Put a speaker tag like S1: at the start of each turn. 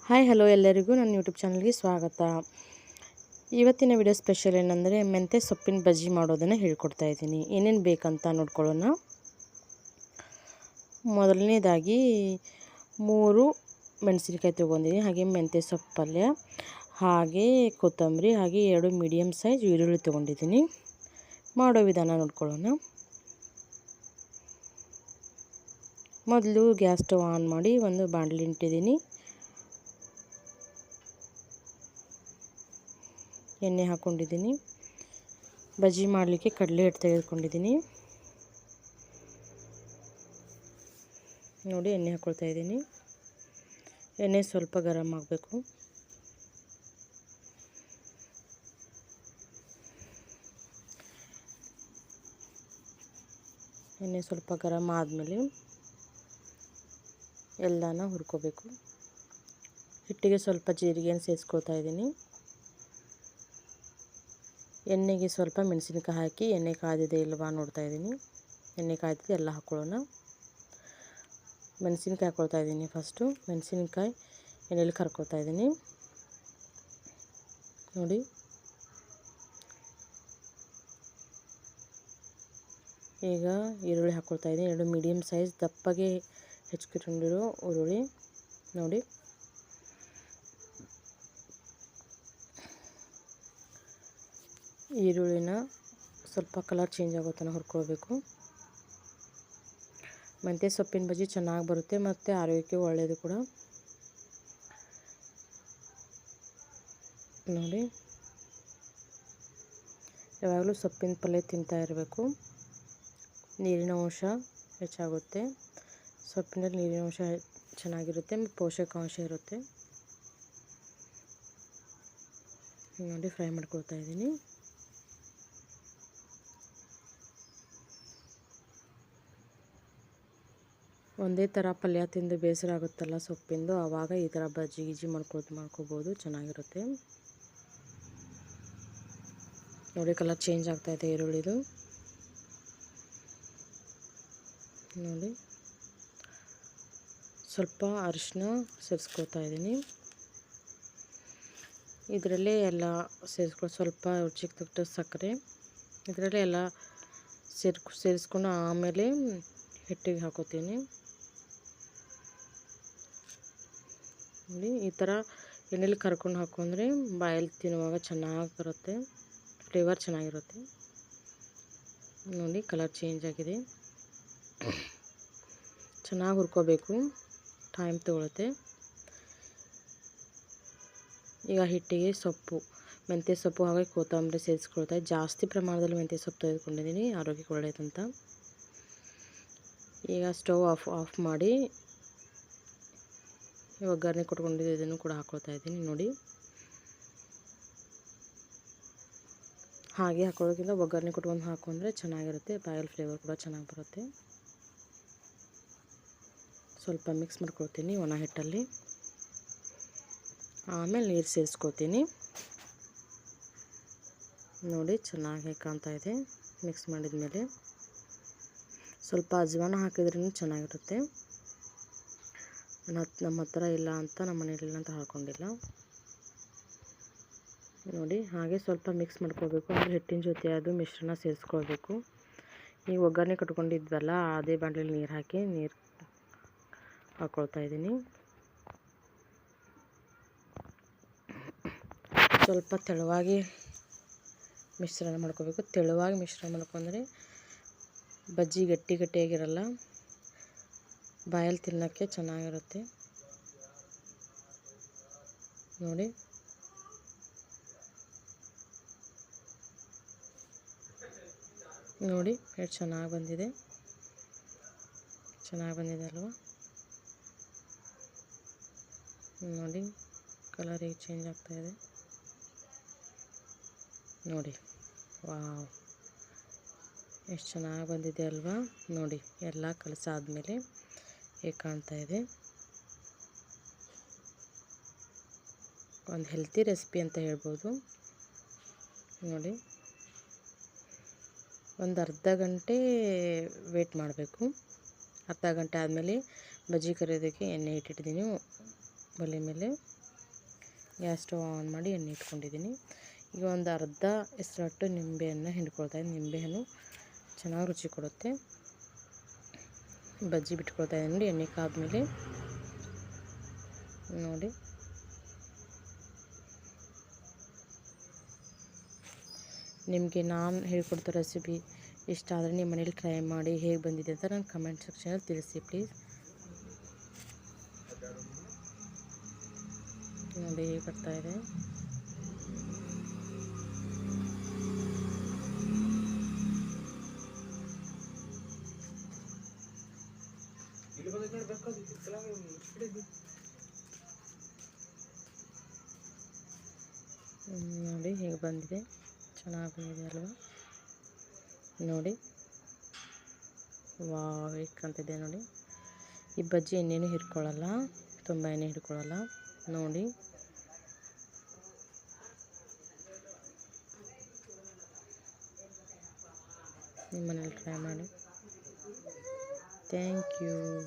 S1: Hi hello ಎಲ್ಲರಿಗೂ ನನ್ನ YouTube ಚಾನಲ್ಗೆ ಸ್ವಾಗತ. ಇವತ್ತಿನ ವಿಡಿಯೋ ಸ್ಪೆಷಲ್ ಏನಂದರೆ ಮೆಂತ್ಯ ಸೊಪ್ಪಿನ ಬಜ್ಜಿ ಮಾಡೋದನ್ನು ಹೇಳ್ಕೊಡ್ತಾ ಇದ್ದೀನಿ. ಏನೇನು ಬೇಕಂತ ನೋಡ್ಕೊಳ್ಳೋಣ. ಮೊದಲನೇದಾಗಿ 3 ಮೆಣಸಿನಕಾಯಿ ತೊಗೊಂಡಿದ್ದೀನಿ, ಹಾಗೆ ಮೆಂತ್ಯ ಸೊಪ್ಪು ಪಲ್ಯ, ಹಾಗೆ ಕೊತ್ತಂಬರಿ, ಹಾಗೆ 2 ಮೀಡಿಯಮ್ ಸೈಜ್ ಈರುಳ್ಳಿ ತೊಗೊಂಡಿದ್ದೀನಿ. ಮಾಡೋ ವಿಧಾನ ನೋಡ್ಕೊಳ್ಳೋಣ. ಮೊದಲು ಗ್ಯಾಸ್ ಸ್ಟವ್ ಆನ್ ಮಾಡಿ ಒಂದು ಬಾಣಲಿ ಇಟ್ಟಿದ್ದೀನಿ. ಎಣ್ಣೆ ಹಾಕ್ಕೊಂಡಿದ್ದೀನಿ. ಬಜ್ಜಿ ಮಾಡಲಿಕ್ಕೆ ಕಡಲೆ ಹಿಟ್ಟು ತೆಗೆದುಕೊಂಡಿದ್ದೀನಿ. ನೋಡಿ, ಎಣ್ಣೆ ಹಾಕ್ಕೊಳ್ತಾ ಇದ್ದೀನಿ. ಎಣ್ಣೆ ಸ್ವಲ್ಪ ಗರಂ ಆಗಬೇಕು. ಎಣ್ಣೆ ಸ್ವಲ್ಪ ಗರಂ ಆದಮೇಲೆ ಎಲ್ಲನ ಹುರ್ಕೋಬೇಕು. ಹಿಟ್ಟಿಗೆ ಸ್ವಲ್ಪ ಜೀರಿಗೆಯನ್ನು ಸೇರಿಸ್ಕೊಳ್ತಾ ಇದ್ದೀನಿ. ಎಣ್ಣೆಗೆ ಸ್ವಲ್ಪ ಮೆಣಸಿನಕಾಯಿ ಹಾಕಿ ಎಣ್ಣೆ ಕಾದಿದೆ ಇಲ್ವಾ ನೋಡ್ತಾ ಇದ್ದೀನಿ. ಎಣ್ಣೆ ಕಾಯ್ದಿದೆ, ಎಲ್ಲ ಹಾಕ್ಕೊಳ್ಳೋಣ. ಮೆಣಸಿನಕಾಯಿ ಹಾಕ್ಕೊಳ್ತಾ ಇದ್ದೀನಿ. ಫಸ್ಟು ಮೆಣಸಿನಕಾಯಿ ಎಣ್ಣೆಯಲ್ಲಿ ಕರ್ಕೊಳ್ತಾ ಇದ್ದೀನಿ. ನೋಡಿ, ಈಗ ಈರುಳ್ಳಿ ಹಾಕ್ಕೊಳ್ತಾ ಇದ್ದೀನಿ. 2 ಮೀಡಿಯಮ್ ಸೈಜ್ ದಪ್ಪಗೆ ಹೆಚ್ಚಿಕೊಂಡಿರೋ ಈರುಳ್ಳಿ. ನೋಡಿ, ಈರುಳ್ಳಿನ ಸ್ವಲ್ಪ ಕಲರ್ ಚೇಂಜ್ ಆಗೋ ತನಕ ಹುರ್ಕೊಳ್ಬೇಕು. ಮೆಂತ್ಯ ಸೊಪ್ಪಿನ ಬಜ್ಜಿ ಚೆನ್ನಾಗಿ ಬರುತ್ತೆ ಮತ್ತು ಆರೋಗ್ಯಕ್ಕೆ ಒಳ್ಳೆಯದು ಕೂಡ. ನೋಡಿ, ಯಾವಾಗಲೂ ಸೊಪ್ಪಿನ ಪಲ್ಯ ತಿಂತಾ ಇರಬೇಕು. ನೀರಿನ ಅಂಶ ಹೆಚ್ಚಾಗುತ್ತೆ. ಸೊಪ್ಪಿನಲ್ಲಿ ನೀರಿನ ಅಂಶ ಚೆನ್ನಾಗಿರುತ್ತೆ ಮತ್ತು ಪೋಷಕಾಂಶ ಇರುತ್ತೆ. ನೋಡಿ, ಫ್ರೈ ಮಾಡ್ಕೊಳ್ತಾ ಇದ್ದೀನಿ. ಒಂದೇ ಥರ ಪಲ್ಯ ತಿಂದು ಬೇಸರ ಆಗುತ್ತಲ್ಲ ಸೊಪ್ಪಿಂದು, ಆವಾಗ ಈ ಥರ ಬಜ್ಜಿ ಗಿಜ್ಜಿ ಮಾಡ್ಕೋಬೋದು, ಚೆನ್ನಾಗಿರುತ್ತೆ. ನೋಡಿ, ಕಲರ್ ಚೇಂಜ್ ಆಗ್ತಾಯಿದೆ ಈರುಳ್ಳಿದು. ನೋಡಿ, ಸ್ವಲ್ಪ ಅರಿಶಿನ ಸೇರಿಸ್ಕೊಳ್ತಾ ಇದ್ದೀನಿ. ಇದರಲ್ಲೇ ಎಲ್ಲ ಸ್ವಲ್ಪ ರುಚಿಗೆ ತಕ್ಕ ಸಕ್ಕರೆ, ಇದರಲ್ಲೇ ಎಲ್ಲ ಸೇರಿಸ್ಕೊಂಡು ಆಮೇಲೆ ಹಿಟ್ಟಿಗೆ ಹಾಕೋತೀನಿ. ನೋಡಿ, ಈ ಥರ ಎಣ್ಣೆಲಿ ಕರ್ಕೊಂಡು ಹಾಕೊಂಡ್ರೆ ಬಾಯಲ್ಲಿ ತಿನ್ನುವಾಗ ಚೆನ್ನಾಗಿ ಬರುತ್ತೆ, ಫ್ಲೇವರ್ ಚೆನ್ನಾಗಿರುತ್ತೆ. ನೋಡಿ, ಕಲರ್ ಚೇಂಜ್ ಆಗಿದೆ. ಚೆನ್ನಾಗಿ ಹುರ್ಕೋಬೇಕು, ಟೈಮ್ ತಗೊಳುತ್ತೆ. ಈಗ ಹಿಟ್ಟಿಗೆ ಮೆಂತ್ಯ ಸೊಪ್ಪು ಹಾಗೆ ಕೊತ್ತಂಬರಿ ಸೇರಿಸ್ಕೊಳ್ತಾ ಜಾಸ್ತಿ ಪ್ರಮಾಣದಲ್ಲಿ ಮೆಂತ್ಯ ಸೊಪ್ಪು ತೆಗೆದುಕೊಂಡಿದ್ದೀನಿ, ಆರೋಗ್ಯಕ್ಕೆ ಒಳ್ಳೆಯದಂತ. ಈಗ ಸ್ಟವ್ ಆಫ್ ಮಾಡಿ ಒಗ್ಗರಣೆ ಕೊಟ್ಕೊಂಡಿದ್ದು ಇದನ್ನು ಕೂಡ ಹಾಕ್ಕೊಳ್ತಾ ಇದ್ದೀನಿ. ನೋಡಿ, ಹಾಗೆ ಹಾಕೊಳ್ಳೋಕ್ಕಿಂತ ಒಗ್ಗರಣೆ ಕೊಟ್ಕೊಂಡು ಹಾಕೊಂಡ್ರೆ ಚೆನ್ನಾಗಿರುತ್ತೆ, ಬಾಯಲ್ಲಿ ಫ್ಲೇವರ್ ಕೂಡ ಚೆನ್ನಾಗಿ ಬರುತ್ತೆ. ಸ್ವಲ್ಪ ಮಿಕ್ಸ್ ಮಾಡ್ಕೊಳ್ತೀನಿ ಒಣ ಹಿಟ್ಟಲ್ಲಿ. ಆಮೇಲೆ ನೀರು ಸೇರಿಸ್ಕೊಳ್ತೀನಿ. ನೋಡಿ, ಚೆನ್ನಾಗಿ ಕಾಣ್ತಾ ಇದೆ. ಮಿಕ್ಸ್ ಮಾಡಿದ ಮೇಲೆ ಸ್ವಲ್ಪ ಅಜ್ವಾನ ಹಾಕಿದ್ರೂ ಚೆನ್ನಾಗಿರುತ್ತೆ. ನಮ್ಮ ಹತ್ರ ಇಲ್ಲ ಅಂತ, ನಮ್ಮ ಮನೇಲಿಲ್ಲ ಅಂತ ಹಾಕ್ಕೊಂಡಿಲ್ಲ. ನೋಡಿ, ಹಾಗೆ ಸ್ವಲ್ಪ ಮಿಕ್ಸ್ ಮಾಡ್ಕೋಬೇಕು. ಅಂದರೆ ಹಿಟ್ಟಿನ ಜೊತೆ ಅದು ಮಿಶ್ರಣ ಸೇರಿಸ್ಕೊಳ್ಬೇಕು. ಈ ಒಗ್ಗರಣೆ ಕಟ್ಕೊಂಡಿದ್ವಲ್ಲ, ಅದೇ ಬಾಣಲೆಯಲ್ಲಿ ನೀರು ಹಾಕ್ಕೊಳ್ತಾ ಇದ್ದೀನಿ. ಸ್ವಲ್ಪ ತೆಳುವಾಗಿ ಮಿಶ್ರಣ ಮಾಡ್ಕೋಬೇಕು. ತೆಳುವಾಗಿ ಮಿಶ್ರಣ ಮಾಡ್ಕೊಂಡ್ರೆ ಬಜ್ಜಿ ಗಟ್ಟಿಯಾಗಿರಲ್ಲ, ಬಾಯಲ್ಲಿ ತಿನ್ನೋಕ್ಕೆ ಚೆನ್ನಾಗಿರುತ್ತೆ. ನೋಡಿ, ಎಷ್ಟು ಚೆನ್ನಾಗಿ ಬಂದಿದೆ ಅಲ್ವಾ? ನೋಡಿ, ಕಲರ್ ಹೇಗೆ ಚೇಂಜ್ ಆಗ್ತಾಯಿದೆ ನೋಡಿ. ವಾವ್, ಎಷ್ಟು ಚೆನ್ನಾಗಿ ಬಂದಿದೆ ಅಲ್ವಾ? ನೋಡಿ, ಎಲ್ಲ ಕಲಸಾದ್ಮೇಲೆ ಹೇಗೆ ಕಾಣ್ತಾ ಇದೆ. ಒಂದು ಹೆಲ್ತಿ ರೆಸಿಪಿ ಅಂತ ಹೇಳ್ಬೋದು. ನೋಡಿ, ಒಂದು ಅರ್ಧ ಗಂಟೆ ವೇಟ್ ಮಾಡಬೇಕು. ಅರ್ಧ ಗಂಟೆ ಆದಮೇಲೆ ಬಜ್ಜಿ ಕರಿಯೋದಕ್ಕೆ ಎಣ್ಣೆ ಇಟ್ಟಿದ್ದೀನಿ ಒಲೆ ಮೇಲೆ. ಗ್ಯಾಸ್ ಸ್ಟವ್ ಆನ್ ಮಾಡಿ ಎಣ್ಣೆ ಇಟ್ಕೊಂಡಿದ್ದೀನಿ. ಈಗ ಒಂದು ಅರ್ಧ ಹೆಸರಟ್ಟು ನಿಂಬೆಹಣ್ಣು ಹಿಂಡ್ಕೊಳ್ತಾ ಇದ್ದೀನಿ. ನಿಂಬೆಹಣ್ಣು ಚೆನ್ನಾಗಿ ರುಚಿ ಕೊಡುತ್ತೆ. ಬಜ್ಜಿ ಬಿಟ್ಕೊಳ್ತಾ ಇದ್ದೀನಿ ನೋಡಿ. ಎಣ್ಣೆ ಕಾದ್ಮೇಲೆ ನೋಡಿ ನಿಮಗೆ ನಾನು ಹೇಳ್ಕೊಡ್ತಾ ರೆಸಿಪಿ ಇಷ್ಟ ಆದರೆ ನಿಮ್ಮ ಮನೇಲಿ ಟ್ರೈ ಮಾಡಿ ಹೇಗೆ ಬಂದಿದೆ ಅಂತ ನಾನು ಕಮೆಂಟ್ ಸೆಕ್ಷನಲ್ಲಿ ತಿಳಿಸಿ ಪ್ಲೀಸ್. ನೋಡಿ ಹೇಗೆ ಬರ್ತಾ ಇದೆ. ನೋಡಿ ಹೇಗೆ ಬಂದಿದೆ, ಚೆನ್ನಾಗಿ ಬಂದಿದೆ ಅಲ್ವಾ. ನೋಡಿ ವಾವ್ ಹೇಗೆ ಕಾಣ್ತಿದೆ ನೋಡಿ. ಈ ಬಜ್ಜಿ ಎಣ್ಣೆನೂ ಹಿಡ್ಕೊಳ್ಳಲ್ಲ, ತುಂಬ ಎಣ್ಣೆ ಹಿಡ್ಕೊಳ್ಳಲ್ಲ ನೋಡಿ. ನಿಮ್ಮ ಮನೇಲಿ ಟ್ರೈ ಮಾಡಿ. Thank you.